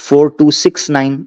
4269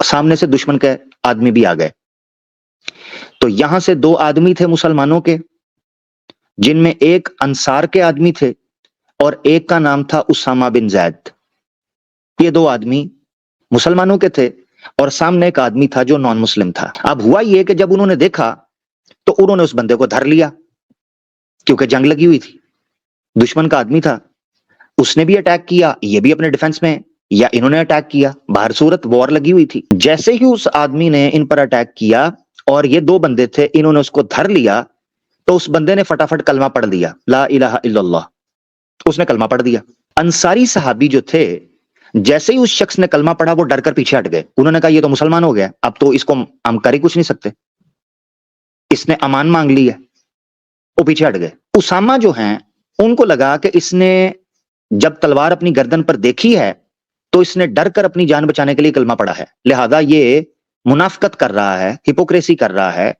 سامنے سے دشمن کے آدمی بھی آ گئے. تو یہاں سے 2 آدمی تھے مسلمانوں کے، جن میں ایک انصار کے آدمی تھے اور ایک کا نام تھا اسامہ بن زید. یہ 2 آدمی مسلمانوں کے تھے اور سامنے ایک آدمی تھا جو نان مسلم تھا. اب ہوا یہ کہ جب انہوں نے دیکھا تو انہوں نے اس بندے کو دھر لیا، کیونکہ جنگ لگی ہوئی تھی، دشمن کا آدمی تھا، اس نے بھی اٹیک کیا، یہ بھی اپنے ڈیفنس میں، یا انہوں نے اٹیک کیا، باہر صورت وار لگی ہوئی تھی. جیسے ہی اس آدمی نے ان پر اٹیک کیا اور یہ 2 بندے تھے، انہوں نے اس کو دھر لیا، تو اس بندے نے فٹافٹ کلمہ پڑھ دیا، لا الہ الا اللہ. اس نے کلمہ پڑھ دیا. انصاری صحابی جو تھے، جیسے ہی اس شخص نے کلمہ پڑھا وہ ڈر کر پیچھے ہٹ گئے. انہوں نے کہا یہ تو مسلمان ہو گیا، اب تو اس کو ہم کر ہی کچھ نہیں سکتے، اس نے امان مانگ لی ہے. وہ پیچھے ہٹ گئے. اسامہ جو ہیں ان کو لگا کہ اس نے جب تلوار اپنی گردن پر دیکھی ہے تو اس نے ڈر کر اپنی جان بچانے کے لیے کلمہ پڑھا ہے، لہذا یہ منافقت کر رہا ہے، ہپوکریسی کر رہا ہے،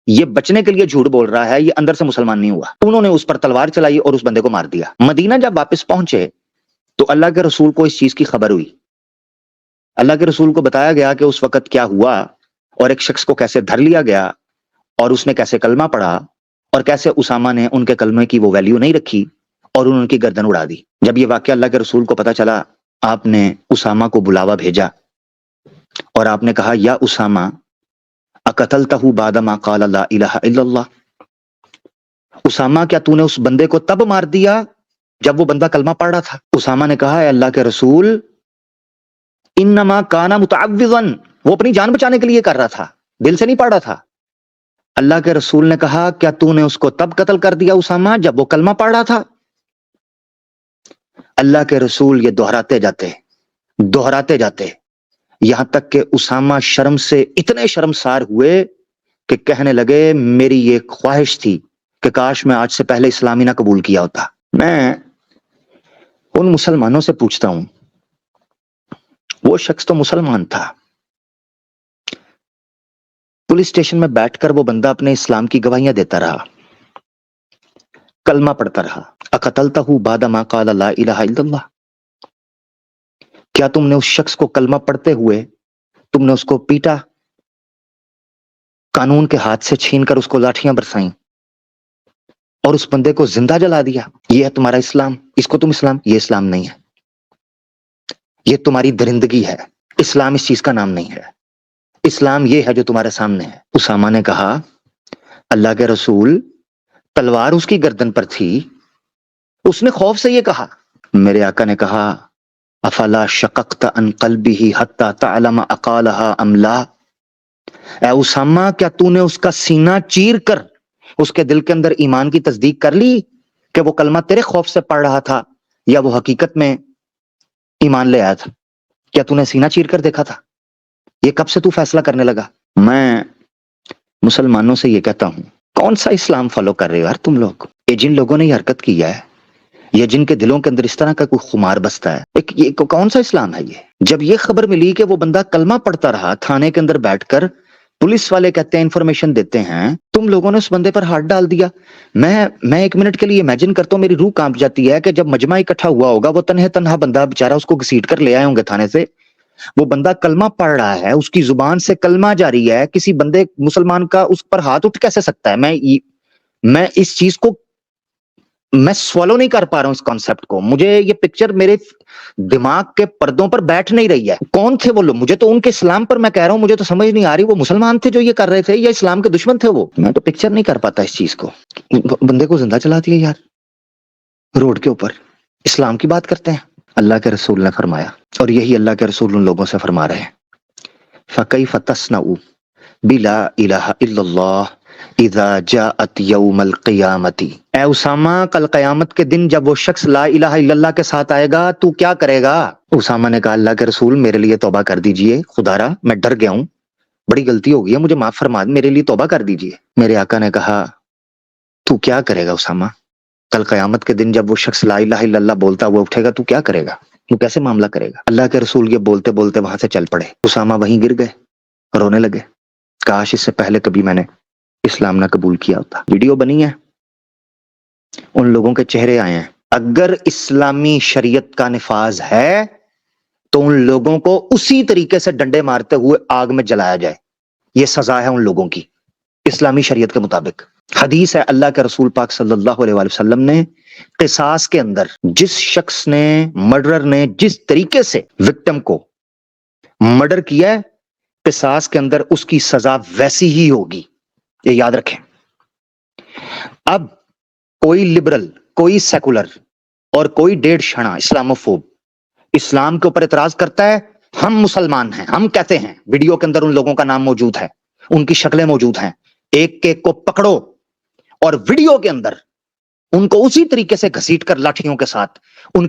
یہ بچنے کے لیے جھوٹ بول رہا ہے، یہ اندر سے مسلمان نہیں ہوا. انہوں نے اس پر تلوار چلائی اور اس بندے کو مار دیا. مدینہ جب واپس پہنچے تو اللہ کے رسول کو اس چیز کی خبر ہوئی. اللہ کے رسول کو بتایا گیا کہ اس وقت کیا ہوا اور ایک شخص کو کیسے دھر لیا گیا اور اس نے کیسے کلمہ پڑھا اور کیسے اسامہ نے ان کے کلمے کی وہ ویلیو نہیں رکھی اور انہوں نے ان کی گردن اڑا دی. جب یہ واقعہ اللہ کے رسول کو پتا چلا، آپ نے اسامہ کو بلاوا بھیجا اور آپ نے کہا یا اسامہ اقتلتہ بعد ما قال لا الہ الا اللہ. اسامہ کیا تو نے اس بندے کو تب مار دیا جب وہ بندہ کلمہ پڑھ رہا تھا؟ اسامہ نے کہا اے اللہ کے رسول انما کان متعوذا، وہ اپنی جان بچانے کے لیے کر رہا تھا، دل سے نہیں پڑھ رہا تھا. اللہ کے رسول نے کہا کیا تو نے اس کو تب قتل کر دیا اسامہ جب وہ کلمہ پڑھ رہا تھا؟ اللہ کے رسول یہ دہراتے جاتے یہاں تک کہ اسامہ شرم سے اتنے شرمسار ہوئے کہ کہنے لگے میری یہ خواہش تھی کہ کاش میں آج سے پہلے اسلامی نہ قبول کیا ہوتا. میں ان مسلمانوں سے پوچھتا ہوں، وہ شخص تو مسلمان تھا، پولیس اسٹیشن میں بیٹھ کر وہ بندہ اپنے اسلام کی گواہیاں دیتا رہا، کلمہ پڑھتا رہا. اقتلتہ بعد ما قال لا الہ الا اللہ، کیا تم نے اس شخص کو کلمہ پڑھتے ہوئے تم نے اس کو پیٹا، قانون کے ہاتھ سے چھین کر اس کو لاٹھیاں برسائیں اور اس بندے کو زندہ جلا دیا؟ یہ ہے تمہارا اسلام، اس کو تم اسلام؟ یہ اسلام نہیں ہے، یہ تمہاری درندگی ہے. اسلام اس چیز کا نام نہیں ہے، اسلام یہ ہے جو تمہارے سامنے ہے. اسامہ نے کہا اللہ کے رسول تلوار اس کی گردن پر تھی، اس نے خوف سے یہ کہا. میرے آقا نے کہا افلا شققت عن قلبه حتى تعلم اقالها ام لا. اے اسامہ کیا تو نے اس کا سینہ چیر کر اس کے دل کے اندر ایمان کی تصدیق کر لی کہ وہ کلمہ تیرے خوف سے پڑھ رہا تھا یا وہ حقیقت میں ایمان لے آیا تھا؟ کیا تو نے سینہ چیر کر دیکھا تھا؟ یہ کب سے تو فیصلہ کرنے لگا؟ میں مسلمانوں سے یہ کہتا ہوں، کون سا اسلام فالو کر رہے ہو یار تم لوگ؟ یہ جن لوگوں نے یہ حرکت کی ہے یا جن کے دلوں کے اندر اس طرح کا کوئی خمار بستا ہے، یہ کون سا اسلام ہے یہ؟ جب یہ خبر ملی کہ وہ بندہ کلمہ پڑھتا رہا تھانے کے اندر بیٹھ کر، پولیس والے کہتے ہیں انفارمیشن دیتے ہیں، تم لوگوں نے اس بندے پر ہاتھ ڈال دیا. میں 1 منٹ کے لیے امیجن کرتا ہوں، میری روح کانپ جاتی ہے کہ جب مجمع اکٹھا ہوا ہوگا، وہ تنہا بندہ بےچارا اس کو گھسیٹ کر لے آئے ہوں گے تھانے سے، وہ بندہ کلمہ پڑھ رہا ہے، اس کی زبان سے کلمہ جاری ہے، کسی بندے مسلمان کا اس پر ہاتھ اٹھ کیسے سکتا ہے؟ میں اس چیز کو میں سوالو نہیں کر پا رہا ہوں اس کانسیپٹ کو. مجھے یہ پکچر میرے دماغ کے پردوں پر بیٹھ نہیں رہی ہے. کون تھے وہ لوگ؟ مجھے تو ان کے اسلام پر میں کہہ رہا ہوں، مجھے تو سمجھ نہیں آ رہی وہ مسلمان تھے جو یہ کر رہے تھے یا اسلام کے دشمن تھے وہ. میں تو پکچر نہیں کر پاتا اس چیز کو. بندے کو زندہ چلا دیا یار روڈ کے اوپر، اسلام کی بات کرتے ہیں. اللہ کے رسول نے فرمایا، اور یہی اللہ کے رسول ان لوگوں سے فرما رہے ہیں، فَكَيْفَ تَصْنَعُ بِلَا إِلَهَ إِلَّا اللَّهِ اذا جاءت یوم القیامت. اے اسامہ کل قیامت کے دن جب وہ شخص لا الہ الا اللہ کے ساتھ آئے گا تو کیا کرے گا؟ اسامہ نے کہا اللہ کے رسول میرے لیے توبہ کر دیجئے، خدا را میں ڈر گیا ہوں، بڑی غلطی ہو گئی ہے، مجھے معاف فرما دیں، میرے لیے توبہ کر دیجئے. میرے آقا نے کہا تو کیا کرے گا اسامہ؟ کل قیامت کے دن جب وہ شخص لا الہ الا اللہ بولتا ہوا اٹھے گا تو کیا کرے گا؟ تو کیسے معاملہ کرے گا؟ اللہ کے رسول یہ بولتے بولتے وہاں سے چل پڑے. اسامہ وہیں گر گئے، رونے لگے، کاش اس سے پہلے کبھی میں نے اسلام نہ قبول کیا ہوتا. ویڈیو بنی ہے، ان لوگوں کے چہرے آئے ہیں. اگر اسلامی شریعت کا نفاذ ہے تو ان لوگوں کو اسی طریقے سے ڈنڈے مارتے ہوئے آگ میں جلایا جائے. یہ سزا ہے ان لوگوں کی اسلامی شریعت کے مطابق. حدیث ہے اللہ کے رسول پاک صلی اللہ علیہ وآلہ وسلم نے قصاص کے اندر جس شخص نے مرڈرر نے جس طریقے سے وکٹم کو مرڈر کیا ہے قصاص کے اندر اس کی سزا ویسی ہی ہوگی. یہ یاد رکھیں. اب کوئی لبرل کوئی سیکولر اور کوئی ڈیڑھ شنا اسلاموفوب اسلام کے اوپر اعتراض کرتا ہے ہم مسلمان ہیں ہم کہتے ہیں ویڈیو کے اندر ان لوگوں کا نام موجود ہے ان کی شکلیں موجود ہیں ایک ایک کو پکڑو اور ویڈیو کے اندر ان کو اسی طریقے سے گھسیٹ کر لاٹھیوں کے ساتھ ان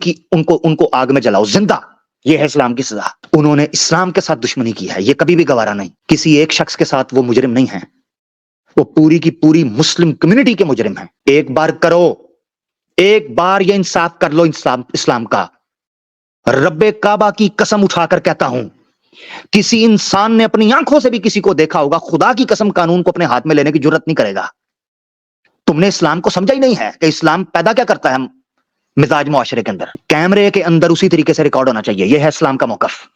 کو آگ میں جلاؤ زندہ. یہ ہے اسلام کی سزا. انہوں نے اسلام کے ساتھ دشمنی کی ہے. یہ کبھی بھی گوارا نہیں. کسی ایک شخص کے ساتھ وہ مجرم نہیں ہیں وہ پوری کی پوری مسلم کمیونٹی کے مجرم ہیں. ایک بار کرو ایک بار یہ انصاف کر لو اسلام کا. رب کعبہ کی قسم اٹھا کر کہتا ہوں کسی انسان نے اپنی آنکھوں سے بھی کسی کو دیکھا ہوگا خدا کی قسم قانون کو اپنے ہاتھ میں لینے کی جرت نہیں کرے گا. تم نے اسلام کو سمجھا ہی نہیں ہے کہ اسلام پیدا کیا کرتا ہے مزاج معاشرے کے اندر. کیمرے کے اندر اسی طریقے سے ریکارڈ ہونا چاہیے. یہ ہے اسلام کا موقف.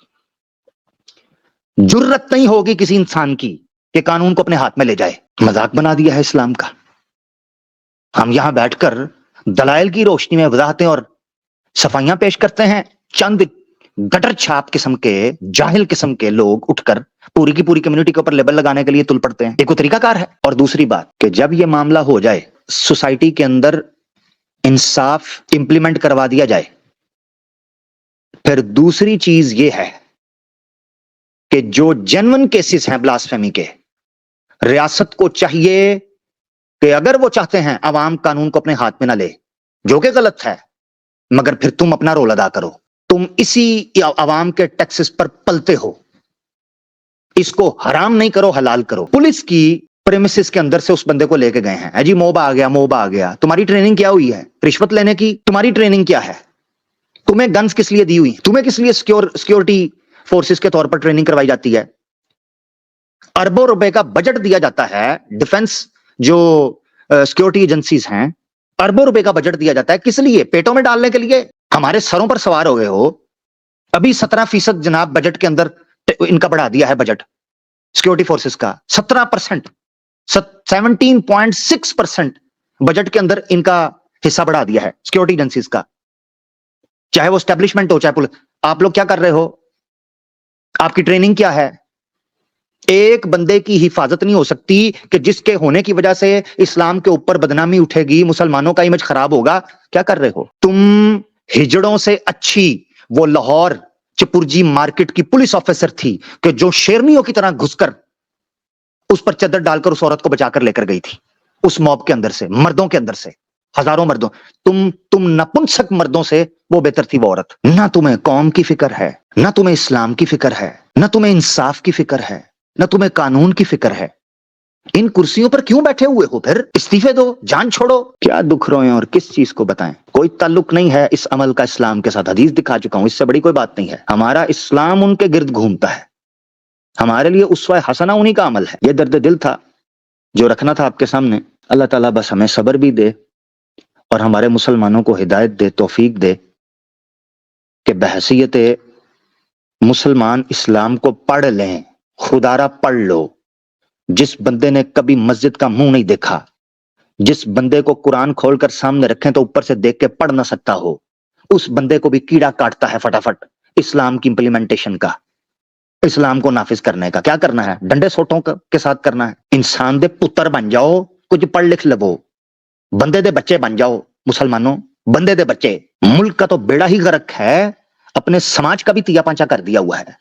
جرت نہیں ہوگی کسی انسان کی کہ قانون کو اپنے ہاتھ میں لے جائے. مذاق بنا دیا ہے اسلام کا. ہم یہاں بیٹھ کر دلائل کی روشنی میں وضاحتیں اور صفائیاں پیش کرتے ہیں. چند گٹر چھاپ قسم کے جاہل قسم کے لوگ اٹھ کر پوری کی پوری کمیونٹی کے اوپر لیبل لگانے کے لیے تل پڑتے ہیں. ایک وہ طریقہ کار ہے. اور دوسری بات کہ جب یہ معاملہ ہو جائے سوسائٹی کے اندر انصاف امپلیمنٹ کروا دیا جائے پھر دوسری چیز یہ ہے کہ جو جینون کیسز ہیں بلاسفیمی کے ریاست کو چاہیے کہ اگر وہ چاہتے ہیں عوام قانون کو اپنے ہاتھ میں نہ لے جو کہ غلط ہے مگر پھر تم اپنا رول ادا کرو. تم اسی عوام کے ٹیکسز پر پلتے ہو. اس کو حرام نہیں کرو حلال کرو. پولیس کی پریمیسز کے اندر سے اس بندے کو لے کے گئے ہیں جی موب آ گیا. تمہاری ٹریننگ کیا ہوئی ہے رشوت لینے کی؟ تمہاری ٹریننگ کیا ہے؟ تمہیں گنز کس لیے دی ہوئی؟ تمہیں کس لیے سیکیورٹی فورسز کے طور پر ٹریننگ کروائی جاتی ہے؟ اربوں روپے کا بجٹ دیا جاتا ہے ڈیفنس جو سیکیورٹی ایجنسیز ہیں اربوں روپے کا بجٹ دیا جاتا ہے کس لیے؟ پیٹوں میں ڈالنے کے لیے. ہمارے سروں پر سوار ہو گئے ہو. ابھی 17% جناب بجٹ کے اندر ان کا بڑھا دیا ہے بجٹ سیکیورٹی فورسز کا. 17% 17.6% بجٹ کے اندر ان کا حصہ بڑھا دیا ہے سیکیورٹی ایجنسیز کا. چاہے وہ اسٹیبلشمنٹ ہو چاہے پولیس. آپ لوگ کیا کر رہے ہو؟ آپ کی ٹریننگ کیا ہے؟ ایک بندے کی حفاظت نہیں ہو سکتی کہ جس کے ہونے کی وجہ سے اسلام کے اوپر بدنامی اٹھے گی مسلمانوں کا امیج خراب ہوگا. کیا کر رہے ہو تم؟ ہجڑوں سے اچھی وہ لاہور چپرجی مارکیٹ کی پولیس آفیسر تھی کہ جو شیرنیوں کی طرح گھس کر اس پر چادر ڈال کر اس عورت کو بچا کر لے کر گئی تھی اس موب کے اندر سے مردوں کے اندر سے ہزاروں مردوں. تم نپنسک مردوں سے وہ بہتر تھی وہ عورت. نہ تمہیں قوم کی فکر ہے نہ تمہیں اسلام کی فکر ہے نہ تمہیں انصاف کی فکر ہے نہ تمہیں قانون کی فکر ہے. ان کرسیوں پر کیوں بیٹھے ہوئے ہو؟ پھر استعفے دو جان چھوڑو. کیا دکھ روئیں اور کس چیز کو بتائیں؟ کوئی تعلق نہیں ہے اس عمل کا اسلام کے ساتھ. حدیث دکھا چکا ہوں. اس سے بڑی کوئی بات نہیں ہے. ہمارا اسلام ان کے گرد گھومتا ہے. ہمارے لیے اسوہ حسنہ انہی کا عمل ہے. یہ درد دل تھا جو رکھنا تھا آپ کے سامنے. اللہ تعالیٰ بس ہمیں صبر بھی دے اور ہمارے مسلمانوں کو ہدایت دے توفیق دے کہ بحیثیت مسلمان اسلام کو پڑھ لیں. خدارا پڑھ لو. جس بندے نے کبھی مسجد کا منہ نہیں دیکھا جس بندے کو قرآن کھول کر سامنے رکھیں تو اوپر سے دیکھ کے پڑھ نہ سکتا ہو اس بندے کو بھی کیڑا کاٹتا ہے فٹافٹ اسلام کی امپلیمنٹیشن کا اسلام کو نافذ کرنے کا. کیا کرنا ہے؟ ڈنڈے سوٹوں کے ساتھ کرنا ہے. انسان دے پتر بن جاؤ کچھ پڑھ لکھ لو. بندے دے بچے بن جاؤ مسلمانوں. بندے دے بچے. ملک کا تو بیڑا ہی غرق ہے اپنے سماج کا بھی تیا پانچا کر دیا ہوا ہے.